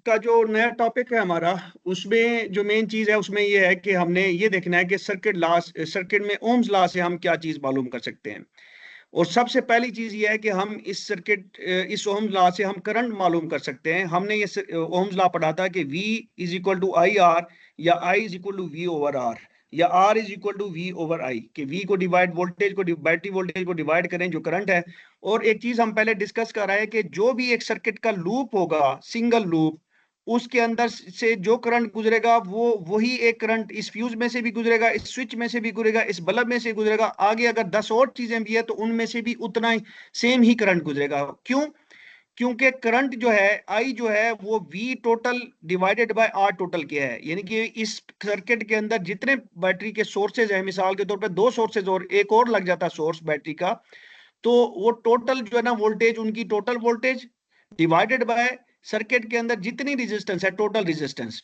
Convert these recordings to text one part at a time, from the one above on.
का जो नया टॉपिक है हमारा, उसमें जो मेन चीज है उसमें ये है कि हमने ये देखना है कि सर्किट में ओम्स लॉ से हम क्या चीज मालूम कर सकते हैं। और सबसे पहली चीज ये है कि हम इस ओम्स लॉ से हम करंट मालूम कर सकते हैं। हमने ये ओम्स लॉ पढ़ा था कि V is equal to I R, या I is equal to V over R, या R is equal to V over I, कि V को डिवाइड बैटरी वोल्टेज को डिवाइड करें जो करंट है। और एक चीज हम पहले डिस्कस कर रहे हैं कि जो भी एक सर्किट का लूप होगा, सिंगल लूप, उसके अंदर से जो करंट गुजरेगा वो वही एक करंट इस फ्यूज में से भी गुजरेगा, इस स्विच में से भी गुजरेगा, इस बल्ब में से गुजरेगा। आगे अगर 10 और चीजें भी है तो उनमें से भी उतना ही सेम ही करंट गुजरेगा। क्यों? क्योंकि करंट जो है, आई जो है, वो V total divided by R total के है। यानी कि इस सर्किट के अंदर जितने बैटरी के सोर्सेज हैं, मिसाल के तौर पे दो सोर्सेज और एक और लग जाता सोर्स बैटरी का, तो वो टोटल जो है ना वोल्टेज, उनकी total voltage divided by circuit के अंदर जितनी रेजिस्टेंस है, टोटल रेजिस्टेंस।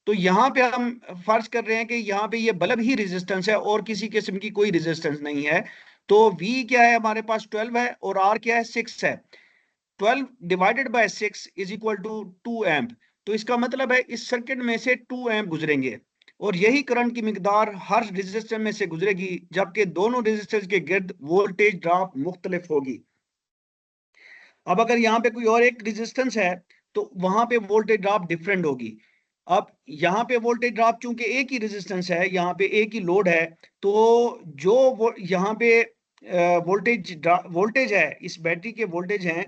तो यहाँ पे हम फर्ज कर रहे हैं कि यहाँ पे ये बल्ब ही रेजिस्टेंस है और किसी किस्म की कोई रेजिस्टेंस नहीं है। तो V क्या है हमारे पास 12 है, और R क्या है 6 है। 12 divided by 6 is equal to 2 amp. तो इसका मतलब है इस सर्किट में से 2 एम्प गुजरेंगे, और यही करंट की मिकदार हर रेजिस्टर में से गुजरेगी, जबकि दोनों रेजिस्टर्स के गिर्द वोल्टेज ड्रॉप मुख्तलिफ होगी। अब अगर यहाँ पे कोई और एक रेजिस्टेंस है तो वहां पे वोल्टेज ड्रॉप डिफरेंट होगी। अब यहाँ पे वोल्टेज ड्रॉप चूंकि एक ही रेजिस्टेंस है, यहाँ पे एक ही लोड है, तो जो वो यहाँ पे वोल्टेज है, इस बैटरी के वोल्टेज हैं,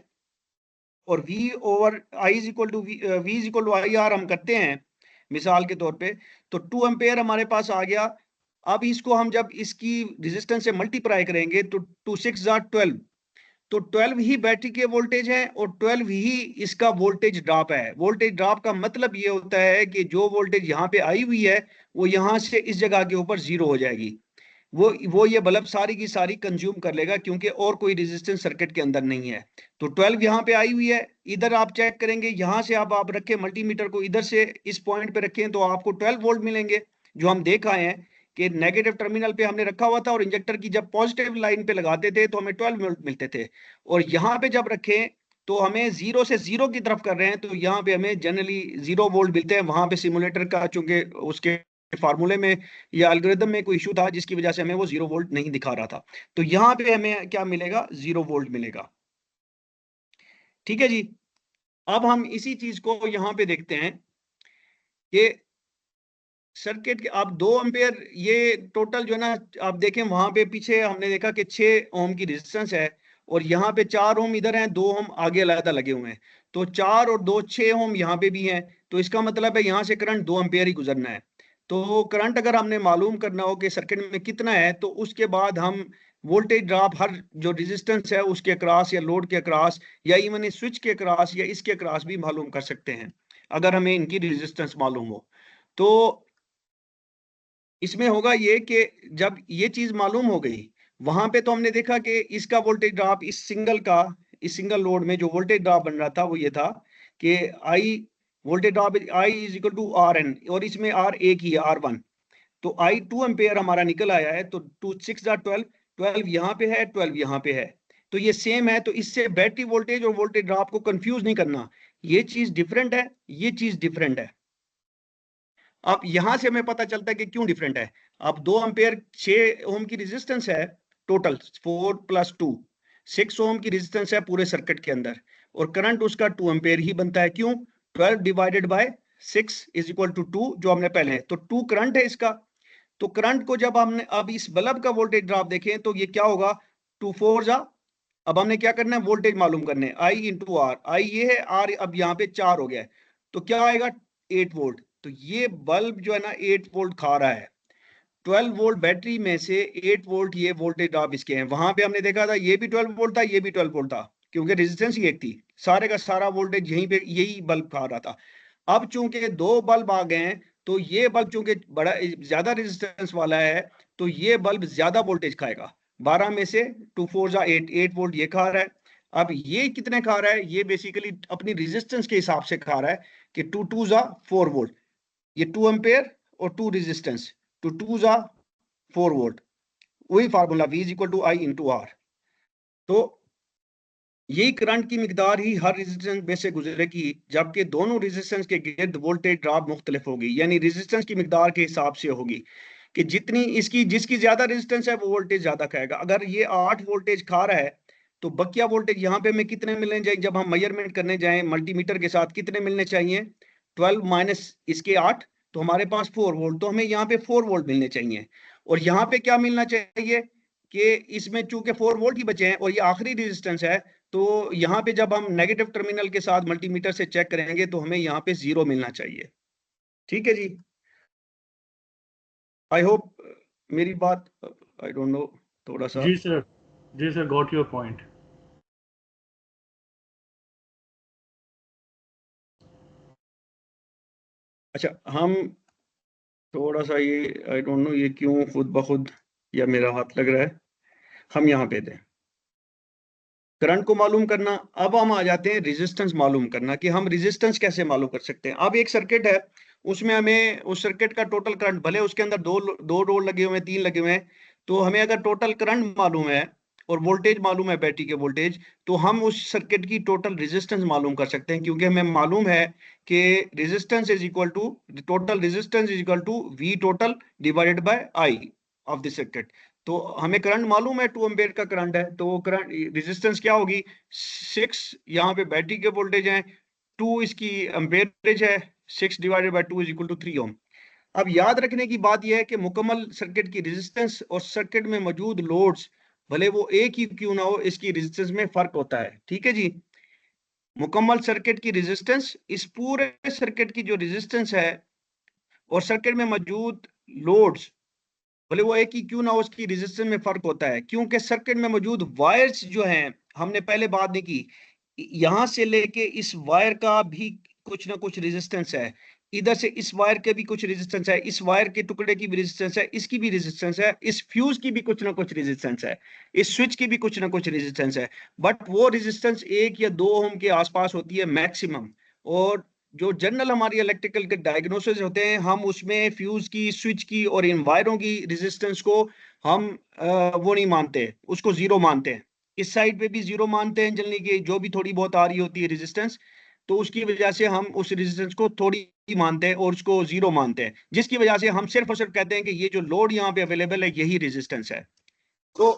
और V over I is equal to V is equal to I R हम करते हैं मिसाल के तौर पे, तो 2 एम्पेयर हमारे पास आ गया। अब इसको हम जब इसकी रेजिस्टेंस से मल्टीप्लाई करेंगे तो 2 6 जार 12, तो 12 ही बैटरी के वोल्टेज है और 12 ही इसका वोल्टेज ड्रॉप है। वोल्टेज ड्रॉप का मतलब ये होता है कि जो वोल्टेज यहाँ पे आई हुई है वो यहाँ से इस जगह के ऊपर जीरो हो जाएगी। वो ये बल्ब सारी की सारी कंज्यूम कर लेगा, क्योंकि और कोई रेजिस्टेंस सर्किट के अंदर नहीं है। तो 12 यहाँ पे आई हुई है। इधर आप चेक करेंगे, यहाँ से आप रखें मल्टीमीटर को, इधर से इस पॉइंट पे रखें तो आपको 12 वोल्ट मिलेंगे, जो हम देख आए हैं कि नेगेटिव टर्मिनल पे हमने रखा हुआ था, और इंजेक्टर की जब पॉजिटिव लाइन पे लगाते थे तो हमें 12 वोल्ट मिलते थे। और यहाँ पे जब रखें तो हमें जीरो से जीरो की तरफ कर रहे हैं, तो यहाँ पे हमें जनरली 0 वोल्ट मिलते हैं। वहां पे सिमुलेटर का चूंकि उसके फार्मूले में या एल्गोरिदम में कोई इशू था, जिसकी वजह से हमें वो 0 वोल्ट नहीं दिखा रहा था। तो यहाँ पे हमें क्या मिलेगा, 0 वोल्ट मिलेगा। ठीक है जी। अब हम इसी चीज को यहाँ पे देखते हैं कि सर्किट के आप 2 एम्पेयर ये टोटल जो है ना, आप देखें वहां पे पीछे हमने देखा कि 6 ओम की रेजिस्टेंस है, और यहाँ पे 4 ओम इधर हैं, 2 ओम आगे अलग लगे हुए हैं। तो 4 और 2 6 ओम यहाँ पे भी हैं। तो इसका मतलब है यहाँ से करंट 2 एम्पेयर ही गुजरना है। तो करंट अगर हमने मालूम करना हो कि सर्किट में कितना है, तो उसके बाद हम वोल्टेज ड्रॉप हर जो रेजिस्टेंस है उसके अक्रॉस, या लोड के अक्रॉस, या इवन इस स्विच के अक्रॉस, या इसके अक्रॉस भी मालूम कर सकते हैं, अगर हमें इनकी रेजिस्टेंस मालूम हो। तो इसमें होगा ये कि जब ये चीज मालूम हो गई, वहां पे तो हमने देखा कि इसका वोल्टेज ड्रॉप इस सिंगल लोड में जो वोल्टेज ड्रॉप बन रहा था वो ये था कि I voltage drop I is equal to R N, और इसमें आर एक ही है, R1। तो आई 2 एम्पेयर हमारा निकल आया है। तो 2 6 12, 12 यहाँ पे है, 12 यहाँ पे है, तो ये सेम है। तो इससे बैटरी वोल्टेज और वोल्टेज ड्रॉप को कंफ्यूज नहीं करना, ये चीज डिफरेंट है, ये चीज डिफरेंट है। अब यहां से हमें पता चलता है कि क्यों डिफरेंट है। अब 2 एम्पेयर 6 ओम की रेजिस्टेंस है, टोटल 4 प्लस 2 6 ओम की रेजिस्टेंस है पूरे सर्किट के अंदर, और करंट उसका 2 एम्पेयर ही बनता है। क्यों? 12 divided by 6 is equal to 2, जो हमने पहले, तो 2 करंट है इसका। तो करंट को जब हमने अब इस बल्ब का वोल्टेज ड्रॉप देखें तो ये क्या होगा, 2 4 जा। अब हमने क्या करना है, वोल्टेज मालूम करने, आई इंटू आर। आई ये है, आर अब यहाँ पे 4 हो गया है, तो क्या आएगा, 8 वोल्ट। तो ये बल्ब जो है ना 8 वोल्ट खा रहा है। 12 वोल्ट बैटरी में से 8 वोल्ट ये वोल्टेज ड्रॉप इसके हैं। वहां पे हमने देखा था ये भी 12 वोल्ट था, ये भी 12 वोल्ट था, क्योंकि रेजिस्टेंस ही एक थी। सारे का सारा वोल्टेज यहीं पे यही बल्ब खा रहा था। अब चूंकि दो बल्ब आ गए हैं, तो ये बल्ब चूंकि बड़ा ज्यादा रेजिस्टेंस वाला है, तो ये बल्ब ज्यादा वोल्टेज खाएगा। 12 में से 2 4 जा 8, 8 वोल्ट ये खा रहा है। अब ये कितने खा रहा है, ये बेसिकली अपनी रेजिस्टेंस के हिसाब से खा रहा है कि 2 2 जा 4 वोल्ट। ये 2 एम्पेयर और 2 रेजिस्टेंस, तो 2 जा 4 वोल्ट। वही formula V is equal to I into R. तो यही करंट की मिकदार ही हर रेजिस्टेंस में से गुजरेगी, जबकि दोनों रेजिस्टेंस के गिर्द वोल्टेज ड्रॉप मुख्तलिफ होगी। यानी रेजिस्टेंस की मिकदार के हिसाब से होगी कि जितनी इसकी जिसकी ज्यादा रेजिस्टेंस है वो वोल्टेज ज्यादा खाएगा। अगर ये 8 वोल्टेज खा रहा है तो बकिया वोल्टेज यहाँ पे हमें कितने मिलने चाहिए? जब हम मेजरमेंट करने जाएं मल्टीमीटर के साथ, कितने मिलने चाहिए? 12 माइनस इसके 8, तो हमारे पास 4 वोल्ट, तो हमें यहाँ पे 4 वोल्ट मिलने चाहिए। और यहाँ पे क्या मिलना चाहिए कि इसमें चूंकि 4 वोल्ट ही बचे हैं और ये आखिरी रेजिस्टेंस है, तो यहाँ पे जब हम नेगेटिव टर्मिनल के साथ मल्टीमीटर से चेक करेंगे तो हमें यहाँ पे 0 मिलना चाहिए। ठीक है जी, आई होप मेरी बात, आई डोंट नो, थोड़ा सा। जी सर, जी सर, गॉट योर पॉइंट। अच्छा, हम थोड़ा सा ये, आई डोंट नो ये क्यों खुद ब खुद या मेरा हाथ लग रहा है, हम यहाँ पे दें करंट को मालूम करना। अब हम आ जाते हैं रेजिस्टेंस मालूम करना कि हम रेजिस्टेंस कैसे मालूम कर सकते हैं। अब एक सर्किट है, उसमें हमें उस सर्किट का टोटल करंट, भले उसके अंदर दो रोड लगे हुए हैं, 3 लगे हुए हैं, तो हमें अगर टोटल करंट मालूम है और वोल्टेज मालूम है बैटरी के वोल्टेज, तो हम उस सर्किट की टोटल रेजिस्टेंस मालूम कर सकते हैं, क्योंकि हमें मालूम है कि resistance is equal to, total resistance is equal to V total divided by I of the circuit. तो हमें करंट मालूम है 2 एम्पेयर का करंट है, तो करंट रेजिस्टेंस क्या होगी? 6 यहाँ पे बैटरी के वोल्टेज है, 2 इसकी एम्पेयरेज है, 6 divided by 2 is equal to 3 ohm. अब याद रखने की बात यह है कि मुकम्मल सर्किट की रेजिस्टेंस और सर्किट में मौजूद लोड्स भले वो एक ही क्यों ना हो, इसकी रेजिस्टेंस में फर्क होता है। ठीक है जी, मुकम्मल सर्किट की रेजिस्टेंस, इस पूरे सर्किट की जो रेजिस्टेंस है और सर्किट में मौजूद लोड्स भले वो एक ही क्यों ना हो, उसकी रेजिस्टेंस में फर्क होता है, क्योंकि सर्किट में मौजूद वायर्स जो हैं, हमने पहले बात नहीं की, यहां से लेके इस वायर का भी कुछ ना कुछ रेजिस्टेंस है, इधर से इस वायर के भी कुछ रेजिस्टेंस है, इस वायर के टुकड़े की भी रेजिस्टेंस है, इसकी भी रेजिस्टेंस है, इस फ्यूज की भी कुछ ना कुछ रेजिस्टेंस है, इस स्विच की भी कुछ ना कुछ रेजिस्टेंस है। बट वो रेजिस्टेंस 1 या 2 ओम के आसपास होती है मैक्सिमम। और जो जनरल हमारी इलेक्ट्रिकल के डायग्नोसिस होते हैं, हम उसमें फ्यूज की, स्विच की और इन वायरों की रेजिस्टेंस को हम वो नहीं मानते, उसको 0 मानते हैं। इस साइड पे भी 0 मानते हैं जनरली, की जो भी थोड़ी बहुत आ रही होती है रेजिस्टेंस, तो उसकी वजह से हम उस रेजिस्टेंस को थोड़ी ही मानते हैं और उसको 0 मानते हैं, जिसकी वजह से हम सिर्फ और सिर्फ कहते हैं कि ये जो लोड यहाँ पे अवेलेबल है यही रेजिस्टेंस है। तो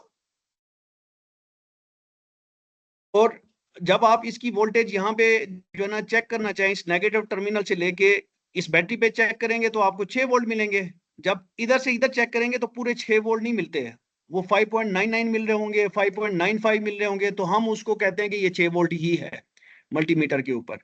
और जब आप इसकी वोल्टेज यहाँ पे जो है ना चेक करना चाहें, इस नेगेटिव टर्मिनल से लेके इस बैटरी पे चेक करेंगे तो आपको 6 वोल्ट मिलेंगे। जब इधर से इधर चेक करेंगे तो पूरे 6 वोल्ट नहीं मिलते हैं, वो 5.99 मिल रहे होंगे, 5.95 मिल रहे होंगे, तो हम उसको कहते हैं कि ये 6 वोल्ट ही है मल्टीमीटर के ऊपर।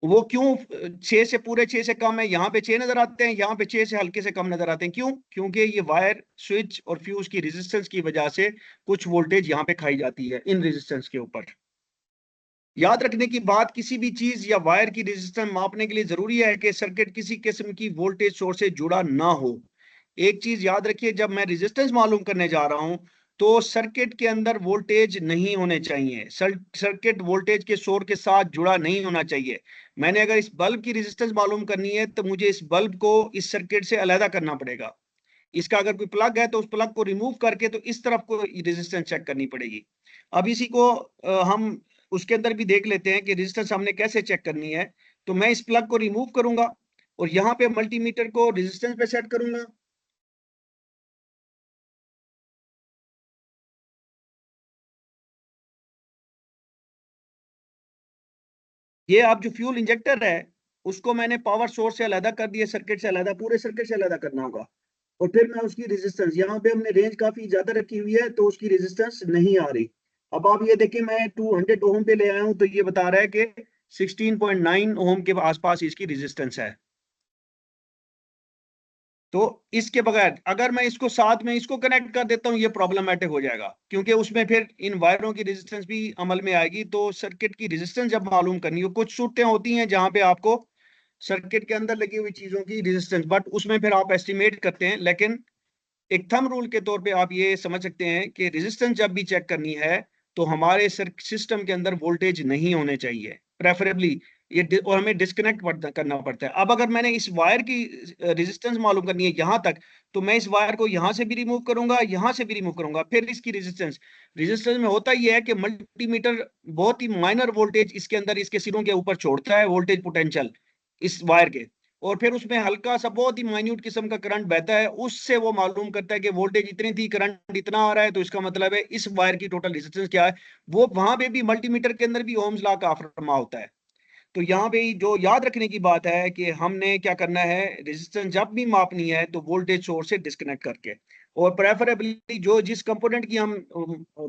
वो क्यों 6 से, पूरे 6 से कम है? यहाँ पे 6 नजर आते हैं, यहाँ पे 6 से हल्के से कम नजर आते हैं। क्यों? क्योंकि ये वायर, स्विच और फ्यूज की रेजिस्टेंस की वजह से कुछ वोल्टेज यहाँ पे खाई जाती है इन रेजिस्टेंस के ऊपर। याद रखने की बात, किसी भी चीज या वायर की रेजिस्टेंस मापने के लिए जरूरी है कि सर्किट किसी किस्म की वोल्टेज सोर्स से जुड़ा ना हो। एक चीज याद रखिए, जब मैं रेजिस्टेंस मालूम करने जा रहा हूं तो सर्किट के अंदर वोल्टेज नहीं होने चाहिए, सर्किट वोल्टेज के सोर्स के साथ जुड़ा नहीं होना चाहिए। मैंने अगर इस बल्ब की रेजिस्टेंस मालूम करनी है तो मुझे इस बल्ब को इस सर्किट से अलहदा करना पड़ेगा। इसका अगर कोई प्लग है तो उस प्लग को रिमूव करके तो इस तरफ को रेजिस्टेंस चेक करनी पड़ेगी। अब इसी को हम उसके अंदर भी देख लेते हैं कि रेजिस्टेंस हमने कैसे चेक करनी है। तो मैं इस प्लग को रिमूव करूंगा और यहाँ पे मल्टीमीटर को रेजिस्टेंस पे सेट करूंगा। ये आप जो फ्यूल इंजेक्टर है उसको मैंने पावर सोर्स से अलहदा कर दिया, सर्किट से अलहदा, पूरे सर्किट से अलहदा करना होगा। और फिर मैं उसकी रेजिस्टेंस, यहाँ पे हमने रेंज काफी ज्यादा रखी हुई है तो उसकी रेजिस्टेंस नहीं आ रही। अब आप ये देखिए, मैं 200 ओम पे ले आया हूं तो ये बता रहा है कि 16.9 ओम के आसपास इसकी रेजिस्टेंस है। तो इसके बगैर अगर मैं इसको साथ में इसको कनेक्ट कर देता हूँ ये प्रॉब्लमेटिक हो जाएगा, क्योंकि उसमें फिर इन वायरों की रेजिस्टेंस भी अमल में आएगी। तो सर्किट की रेजिस्टेंस जब मालूम करनी हो, कुछ सूरतें होती हैं जहां पे आपको सर्किट के अंदर लगी हुई चीजों की रेजिस्टेंस, बट उसमें फिर आप एस्टिमेट करते हैं, लेकिन एक थंब रूल के तौर पे आप ये समझ सकते हैं कि रेजिस्टेंस जब भी चेक करनी है तो हमारे सिस्टम के अंदर वोल्टेज नहीं होने चाहिए, प्रेफरेबली और हमें डिस्कनेक्ट करना पड़ता है। अब अगर मैंने इस वायर की रेजिस्टेंस मालूम करनी है यहाँ तक, तो मैं इस वायर को यहाँ से भी रिमूव करूंगा, यहाँ से भी रिमूव करूंगा, फिर इसकी रेजिस्टेंस रेजिस्टेंस में होता ही है कि मल्टीमीटर बहुत ही माइनर वोल्टेज इसके अंदर इसके सिरों के ऊपर छोड़ता है, वोल्टेज पोटेंशियल इस वायर के, और फिर उसमें हल्का सा बहुत ही माइन्यूट किस्म का करंट बहता है, उससे वो मालूम करता है कि वोल्टेज इतनी थी, करंट इतना आ रहा है, तो इसका मतलब है इस वायर की टोटल रेजिस्टेंस क्या है। वो वहां पे भी मल्टीमीटर के अंदर भी ओम्स लॉ का फरमा होता है। तो यहाँ पे जो याद रखने की बात है कि हमने क्या करना है, रेजिस्टेंस जब भी मापनी है तो वोल्टेज सोर्स से डिस्कनेक्ट करके, और प्रेफरेबली जो जिस कंपोनेंट की हम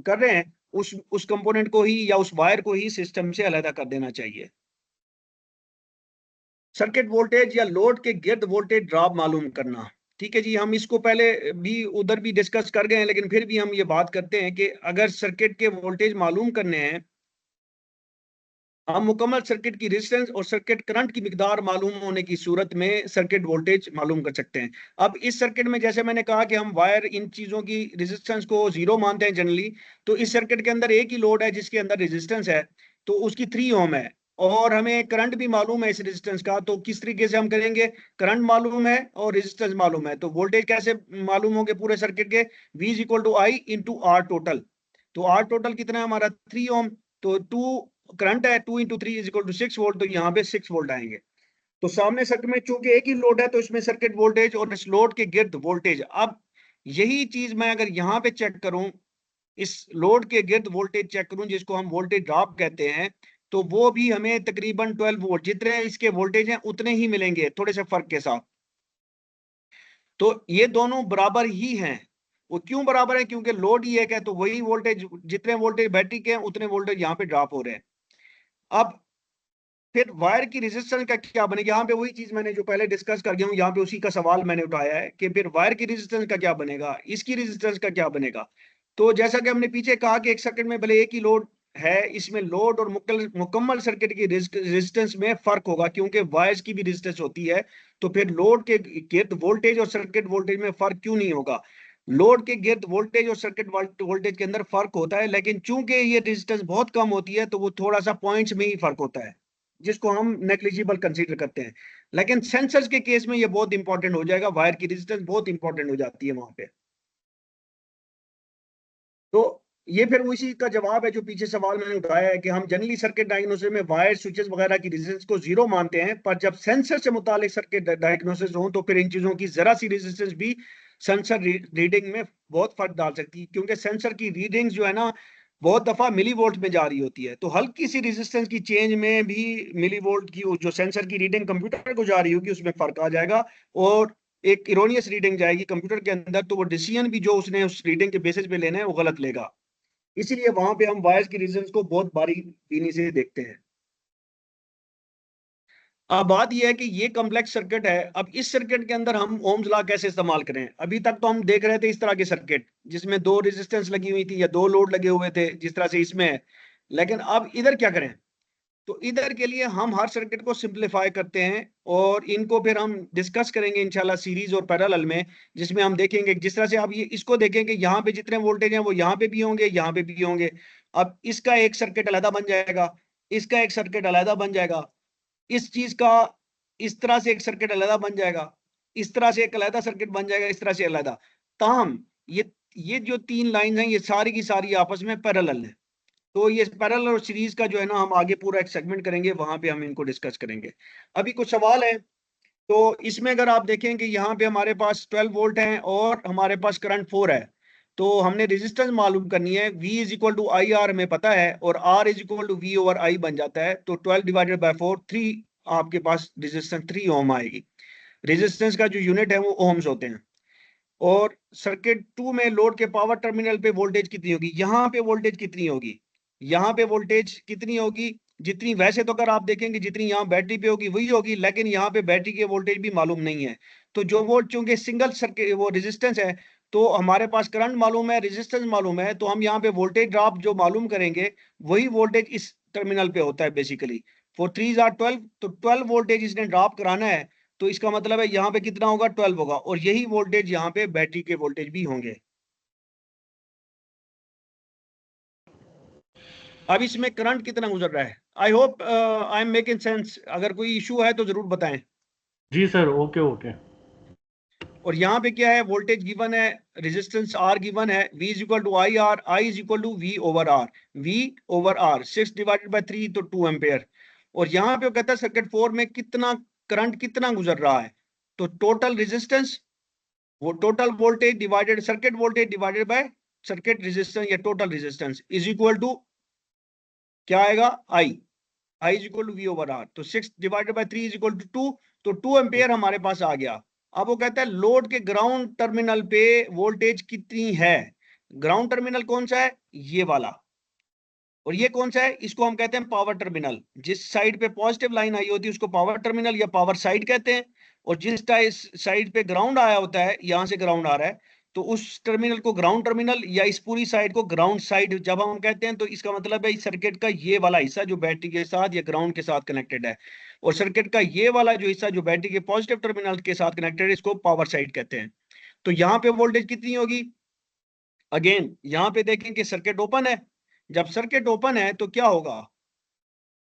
कर रहे हैं उस कंपोनेंट को ही या उस वायर को ही सिस्टम से अलग कर देना चाहिए। सर्किट वोल्टेज या लोड के गिर्द वोल्टेज ड्रॉप मालूम करना। ठीक है जी, हम इसको पहले भी उधर भी डिस्कस कर गए हैं, लेकिन फिर भी हम ये बात करते हैं कि अगर सर्किट के वोल्टेज मालूम करने हैं, हम मुकम्मल सर्किट की रेजिस्टेंस और सर्किट करंट की मिकदार मालूम होने की सूरत में सर्किट वोल्टेज मालूम कर सकते हैं। अब इस सर्किट में जैसे मैंने कहा कि हम वायर इन चीजों की रेजिस्टेंस को 0 मानते हैं जनरली, तो इस सर्किट के अंदर एक ही लोड है जिसके अंदर रेजिस्टेंस है, तो उसकी 3 ओम है, और हमें करंट भी मालूम है इस रेजिस्टेंस का। तो किस तरीके से हम करेंगे, करंट मालूम है और रेजिस्टेंस मालूम है, तो वोल्टेज कैसे मालूम होंगे पूरे सर्किट के, V is equal to I into R total. तो आर टोटल कितना है हमारा 3 ओम, तो 2 करंट है, 2 into 3 is equal to 6 volt, तो यहाँ पे 6 वोल्ट आएंगे। तो सामने सर्किट में चूंकि एक ही लोड है तो इसमें सर्किट वोल्टेज और इस लोड के गिर्द वोल्टेज, अब यही चीज मैं अगर यहाँ पे चेक करूं, इस लोड के गिर्द वोल्टेज चेक करूं जिसको हम वोल्टेज ड्रॉप कहते हैं, तो वो भी हमें तकरीबन 12 वोल्ट जितने इसके वोल्टेज हैं उतने ही मिलेंगे, थोड़े से फर्क के साथ। तो ये दोनों बराबर ही हैं। वो क्यों बराबर है, क्योंकि लोड ही एक है, तो वही वोल्टेज, जितने वोल्टेज बैटरी के हैं उतने वोल्टेज यहाँ पे ड्रॉप हो रहे हैं। अब फिर वायर की रेजिस्टेंस का क्या बनेगा, यहाँ पे वही चीज मैंने जो पहले डिस्कस कर गया हूँ, यहाँ पे उसी का सवाल मैंने उठाया है कि फिर वायर की रेजिस्टेंस का क्या बनेगा, इसकी रेजिस्टेंस का क्या बनेगा। तो जैसा कि हमने पीछे कहा कि एक सर्किट में भले एक ही लोड है, इसमें लोड और मुकम्मल सर्किट की रेजिस्टेंस में फर्क होगा, क्योंकि वायर्स की भी रेजिस्टेंस होती है। तो फिर लोड के गिर्द वोल्टेज और सर्किट वोल्टेज में फर्क क्यों नहीं होगा। लोड के गिर्द वोल्टेज और सर्किट वोल्टेज के अंदर फर्क होता है, लेकिन चूंकि ये रेजिस्टेंस बहुत कम होती है तो वो थोड़ा सा पॉइंट्स में ही फर्क होता है, जिसको हम नेग्लिजिबल कंसीडर करते हैं। लेकिन सेंसर्स के केस में ये बहुत इंपॉर्टेंट हो जाएगा, वायर की रेजिस्टेंस बहुत इंपॉर्टेंट हो जाती है वहां पे। तो ये फिर उसी का जवाब है जो पीछे सवाल मैंने उठाया है कि हम जनरली सर्किट डायग्नोसिस में वायर स्विचेस वगैरह की रेजिस्टेंस को 0 मानते हैं, पर जब सेंसर से मुतालिक सर्किट डायग्नोसिस हो तो फिर इन चीजों की जरा सी रेजिस्टेंस भी सेंसर रीडिंग में बहुत फर्क डाल सकती है, क्योंकि सेंसर की रीडिंग जो है ना बहुत दफा मिली वोल्ट में जा रही होती है, तो हल्की सी रेजिस्टेंस की चेंज में भी मिली वोल्ट की जो सेंसर की रीडिंग कंप्यूटर को जा रही होगी उसमें फर्क आ जाएगा, और एक इरोनियस रीडिंग जाएगी कंप्यूटर के अंदर, तो वो डिसीजन भी जो उसने उस रीडिंग के बेसिस पे लेना है वो गलत लेगा। इसीलिए वहां पे हम वायर्स की रीजंस को बहुत बारीकी से देखते हैं। अब बात यह है कि ये कॉम्प्लेक्स सर्किट है, अब इस सर्किट के अंदर हम ओम्स लॉ कैसे इस्तेमाल करें। अभी तक तो हम देख रहे थे इस तरह के सर्किट जिसमें 2 रेजिस्टेंस लगी हुई थी या 2 लोड लगे हुए थे, जिस तरह से इसमें है। लेकिन अब इधर क्या करें, तो इधर के लिए हम हर सर्किट को सिंप्लीफाई करते हैं और इनको फिर हम डिस्कस करेंगे इंशाल्लाह सीरीज और पैरेलल में, जिसमें हम देखेंगे जिस तरह से आप ये इसको देखेंगे, यहाँ पे जितने वोल्टेज हैं वो यहाँ पे भी होंगे, यहाँ पे भी होंगे। अब इसका एक सर्किट अलग बन जाएगा, इसका एक सर्किट अलग बन जाएगा, इस चीज का इस तरह से एक सर्किट अलग बन जाएगा, इस तरह से एक अलग सर्किट बन जाएगा, इस तरह से अलग। ताहम ये जो 3 लाइन हैं ये सारी की सारी आपस में पैरेलल है। तो ये पैरेलल और सीरीज का जो है ना हम आगे पूरा एक सेगमेंट करेंगे, वहां पे हम इनको डिस्कस करेंगे। अभी कुछ सवाल है, तो इसमें अगर आप देखें कि यहाँ पे हमारे पास 12 वोल्ट हैं और हमारे पास करंट 4 है, तो हमने रेजिस्टेंस मालूम करनी है। V is equal to I R हमें पता है, और R is equal to V over I बन जाता है, तो 12 डिवाइडेड बाय 4 3 आपके पास रेजिस्टेंस 3 ओम आएगी। रेजिस्टेंस का जो यूनिट है वो ओम्स होते हैं। और सर्किट 2 में लोड के पावर टर्मिनल पे वोल्टेज कितनी होगी, यहाँ पे वोल्टेज कितनी होगी, यहाँ पे वोल्टेज कितनी होगी, जितनी वैसे तो अगर आप देखेंगे जितनी यहाँ बैटरी पे होगी वही होगी, लेकिन यहाँ पे बैटरी के वोल्टेज भी मालूम नहीं है। तो जो वोल्ट चूंकि सिंगल सर्किट वो रेजिस्टेंस है, तो हमारे पास करंट मालूम है, रेजिस्टेंस मालूम है, तो हम यहाँ पे वोल्टेज ड्रॉप जो मालूम करेंगे वही वोल्टेज इस टर्मिनल पे होता है बेसिकली। 4 3 आर 12, तो 12 वोल्टेज इसने ड्रॉप कराना है, तो इसका मतलब है यहाँ पे कितना होगा, 12 होगा, और यही वोल्टेज यहाँ पे बैटरी के वोल्टेज भी होंगे। अब इसमें करंट कितना गुजर रहा है? I hope I am making sense. अगर कोई इशू है तो जरूर बताएं। जी सर, ओके ओके। और यहाँ पे क्या है, वोल्टेज गिवन है, रेजिस्टेंस आर गिवन है, V is equal to I R, I is equal to V over R, V over R 6 divided by 3 तो 2 एम्पेयर। और यहाँ पे वो कहता है सर्किट 4 में कितना करंट कितना गुजर रहा है, तो टोटल रेजिस्टेंस, वो total voltage divided circuit voltage divided by circuit resistance या total resistance is equal to क्या आएगा, I is equal to V over R. तो 6 divided by 3 is equal to 2, तो 2 एम्पेयर हमारे पास आ गया। अब वो कहता है लोड के ग्राउंड टर्मिनल पे वोल्टेज कितनी है। ग्राउंड टर्मिनल कौन सा है, ये वाला। और ये कौन सा है, इसको हम कहते हैं पावर टर्मिनल। जिस साइड पे पॉजिटिव लाइन आई होती है उसको पावर टर्मिनल या पावर साइड कहते हैं। और जिस साइड पे ग्राउंड आया होता है, यहां से ग्राउंड आ रहा है, तो उस टर्मिनल को ग्राउंड टर्मिनल या इस पूरी साइड को ग्राउंड साइड जब हम कहते हैं, तो इसका मतलब है इस सर्किट का ये वाला हिस्सा जो बैटरी के साथ या ग्राउंड के साथ कनेक्टेड है, और सर्किट का ये वाला जो हिस्सा जो बैटरी के पॉजिटिव टर्मिनल के साथ कनेक्टेड है, इसको पावर साइड कहते हैं। तो यहाँ पे वोल्टेज कितनी होगी, अगेन यहाँ पे देखें कि सर्किट ओपन है। जब सर्किट ओपन है तो क्या होगा,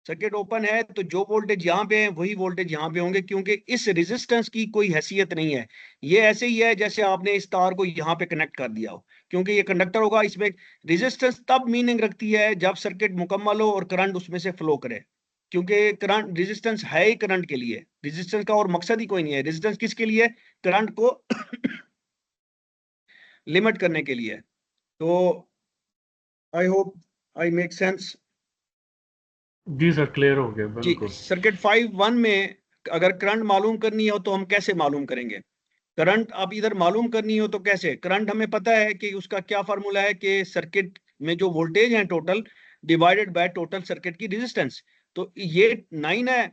सर्किट ओपन है तो जो वोल्टेज यहाँ पे है वही वोल्टेज यहाँ पे होंगे, क्योंकि इस रेजिस्टेंस की कोई हैसियत नहीं है। ये ऐसे ही है जैसे आपने इस तार को यहाँ पे कनेक्ट कर दिया हो, क्योंकि ये कंडक्टर होगा। इसमें रेजिस्टेंस तब मीनिंग रखती है जब सर्किट मुकम्मल हो और करंट उसमें से फ्लो करे, क्योंकि करंट रेजिस्टेंस है ही करंट के लिए। रेजिस्टेंस का और मकसद ही कोई नहीं है। रेजिस्टेंस किसके लिए, करंट को लिमिट करने के लिए। तो I hope I make sense. जी सर, क्लियर हो गया जी, बिल्कुल। सर्किट 5.1 में अगर करंट मालूम करनी हो तो हम कैसे मालूम करेंगे। करंट अब इधर मालूम करनी हो तो कैसे, करंट हमें पता है कि उसका क्या फार्मूला है कि सर्किट में जो वोल्टेज है total divided by total circuit की रेजिस्टेंस। तो ये 9 है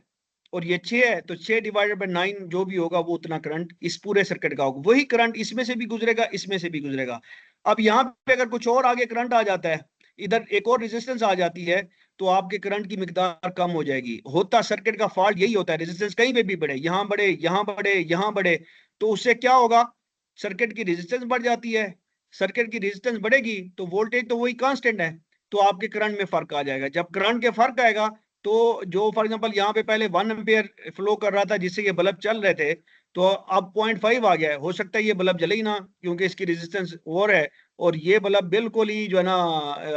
और ये 6 है, तो 6 डिवाइडेड बाय 9 जो भी होगा वो उतना करंट इस पूरे सर्किट का होगा। वही करंट इसमें से भी गुजरेगा, इसमें से भी गुजरेगा। अब यहाँ पे अगर कुछ और आगे करंट आ जाता है, इधर एक और रेजिस्टेंस आ जाती है, तो आपके करंट की मिकदार कम हो जाएगी। होता सर्किट का फॉल्ट यही होता है, रेजिस्टेंस कहीं पे भी बढ़े, यहाँ बढ़े, यहाँ बढ़े, यहाँ बढ़े, तो उससे क्या होगा, सर्किट की रेजिस्टेंस बढ़ जाती है। सर्किट की रेजिस्टेंस बढ़ेगी तो वोल्टेज तो वही कांस्टेंट है, तो आपके करंट में फर्क आ जाएगा। जब करंट के फर्क आएगा तो जो फॉर एग्जांपल यहाँ पे पहले 1 एम्पियर फ्लो कर रहा था जिससे ये बल्ब चल रहे थे, तो अब 0.5 आ गया है। हो सकता है ये बल्ब जले ही ना, क्योंकि इसकी रेजिस्टेंस और है, और ये बल्ब बिल्कुल ही जो है ना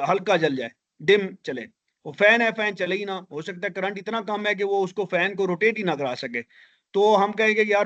हल्का जल जाए, डिम चले। वो फैन है, फैन चले ही ना। हो सकता है करंट इतना कम है कि वो उसको फैन को रोटेट ही ना करा सके। तो हम कहेंगे यार